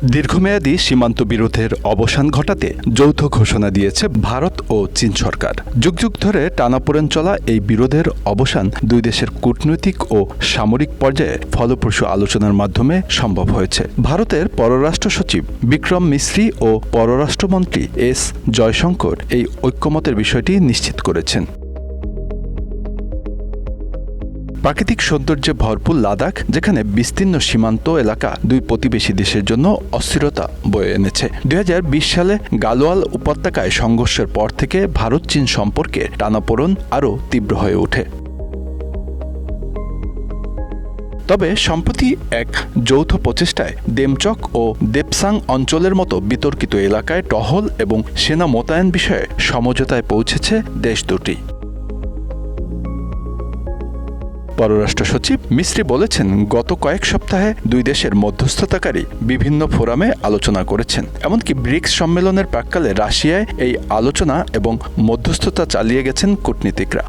দীর্ঘমেয়াদী সীমান্ত বিরোধের অবসান ঘটাতে যৌথ ঘোষণা দিয়েছে ভারত ও চীন সরকার। যুগ যুগ ধরে টানাপোড়েন চলা এই বিরোধের অবসান দুই দেশের কূটনৈতিক ও সামরিক পর্যায়ে ফলপ্রসূ আলোচনার মাধ্যমে সম্ভব হয়েছে। ভারতের পররাষ্ট্র সচিব বিক্রম মিশ্রি ও পররাষ্ট্রমন্ত্রী এস জয়শঙ্কর এই ঐক্যমতের বিষয়টি নিশ্চিত করেছেন। প্রাকৃতিক সৌন্দর্যে ভরপুর লাদাখ, যেখানে বিস্তীর্ণ সীমান্ত এলাকা দুই প্রতিবেশী দেশের জন্য অস্থিরতা বয়ে এনেছে। 2020 সালে গালওয়াল উপত্যকায় সংঘর্ষের পর থেকে ভারত চীন সম্পর্কে টানাপোড়েন আরও তীব্র হয়ে ওঠে। তবে সম্প্রতি এক যৌথ প্রচেষ্টায় দেমচক ও দেপসাং অঞ্চলের মতো বিতর্কিত এলাকায় টহল এবং সেনা মোতায়েন বিষয়ে সমঝোতায় পৌঁছেছে দেশ দুটি। পররাষ্ট্র সচিব মিশ্রি বলেছেন, গত কয়েক সপ্তাহে দুই দেশের মধ্যস্থতাকারী বিভিন্ন ফোরামে আলোচনা করেছেন। এমনকি ব্রিক্স সম্মেলনের প্রাক্কালে রাশিয়ায় এই আলোচনা এবং মধ্যস্থতা চালিয়ে গেছেন কূটনীতিকরা।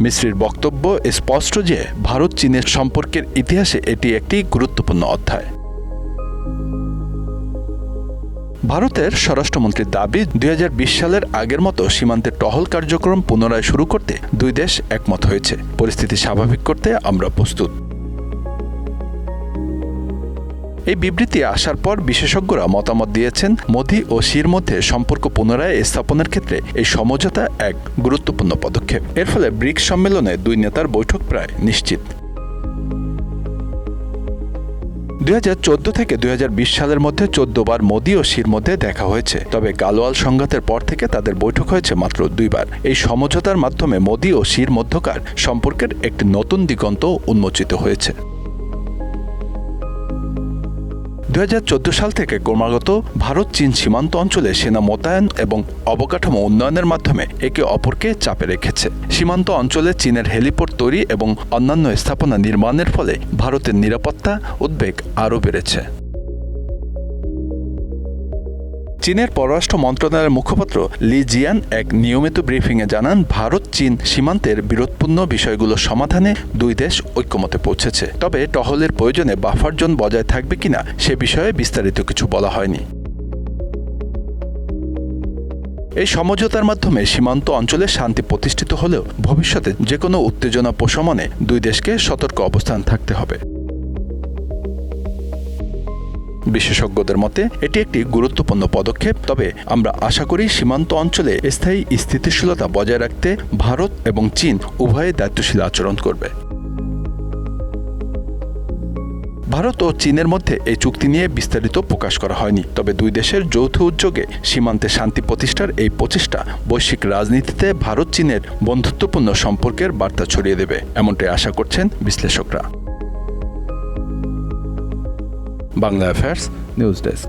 মিশ্রির বক্তব্য স্পষ্ট যে ভারত চীনের সম্পর্কের ইতিহাসে এটি একটি গুরুত্বপূর্ণ অধ্যায়। ভারতের স্বরাষ্ট্রমন্ত্রীর দাবি, 2020 সালের আগের মতো সীমান্তের টহল কার্যক্রম পুনরায় শুরু করতে দুই দেশ একমত হয়েছে। পরিস্থিতি স্বাভাবিক করতে আমরা প্রস্তুত। এই বিবৃতি আসার পর বিশেষজ্ঞরা মতামত দিয়েছেন, মোদি ও শির মধ্যে সম্পর্ক পুনরায় স্থাপনের ক্ষেত্রে এই সমঝোতা এক গুরুত্বপূর্ণ পদক্ষেপ। এর ফলে ব্রিক্স সম্মেলনে দুই নেতার বৈঠক প্রায় নিশ্চিত। 2014 থেকে 2020 সালের মধ্যে 14 বার মোদি ও শির মধ্যে দেখা হয়েছে। তবে গালওয়াল সংঘাতের পর থেকে তাদের বৈঠক হয়েছে মাত্র 2 বার। এই সমঝোতার মাধ্যমে মোদি ও শির মধ্যকার সম্পর্কের একটি নতুন দিগন্ত উন্মোচিত হয়েছে। 2014 সাল থেকে ক্রমাগত ভারত চীন সীমান্ত অঞ্চলে সেনা মোতায়েন এবং অবকাঠামো উন্নয়নের মাধ্যমে একে অপরকে চাপে রেখেছে। সীমান্ত অঞ্চলে চীনের হেলিপোর্ট তৈরি এবং অন্যান্য স্থাপনা নির্মাণের ফলে ভারতের নিরাপত্তা উদ্বেগ আরও বেড়েছে। চীনের পররাষ্ট্র মন্ত্রণালয়ের মুখপাত্র লি জিয়ান এক নিয়মিত ব্রিফিংয়ে জানান, ভারত চীন সীমান্তের বিরোধপূর্ণ বিষয়গুলো সমাধানে দুই দেশ ঐক্যমতে পৌঁছেছে। তবে টহলের প্রয়োজনে বাফার জোন বজায় থাকবে কিনা সে বিষয়ে বিস্তারিত কিছু বলা হয়নি। এই সমঝোতার মাধ্যমে সীমান্ত অঞ্চলে শান্তি প্রতিষ্ঠিত হলেও ভবিষ্যতে যে কোনো উত্তেজনা প্রশমনে দুই দেশকে সতর্ক অবস্থান থাকতে হবে। বিশেষজ্ঞদের মতে এটি একটি গুরুত্বপূর্ণ পদক্ষেপ। তবে আমরা আশা করি সীমান্ত অঞ্চলে স্থায়ী স্থিতিশীলতা বজায় রাখতে ভারত এবং চীন উভয়ে দায়িত্বশীল আচরণ করবে। ভারত ও চীনের মধ্যে এই চুক্তি নিয়ে বিস্তারিত প্রকাশ করা হয়নি। তবে দুই দেশের যৌথ উদ্যোগে সীমান্তে শান্তি প্রতিষ্ঠার এই প্রচেষ্টা বৈশ্বিক রাজনীতিতে ভারত চীনের বন্ধুত্বপূর্ণ সম্পর্কের বার্তা ছড়িয়ে দেবে, এমনটাই আশা করছেন বিশ্লেষকরা। Bangla affairs news desk.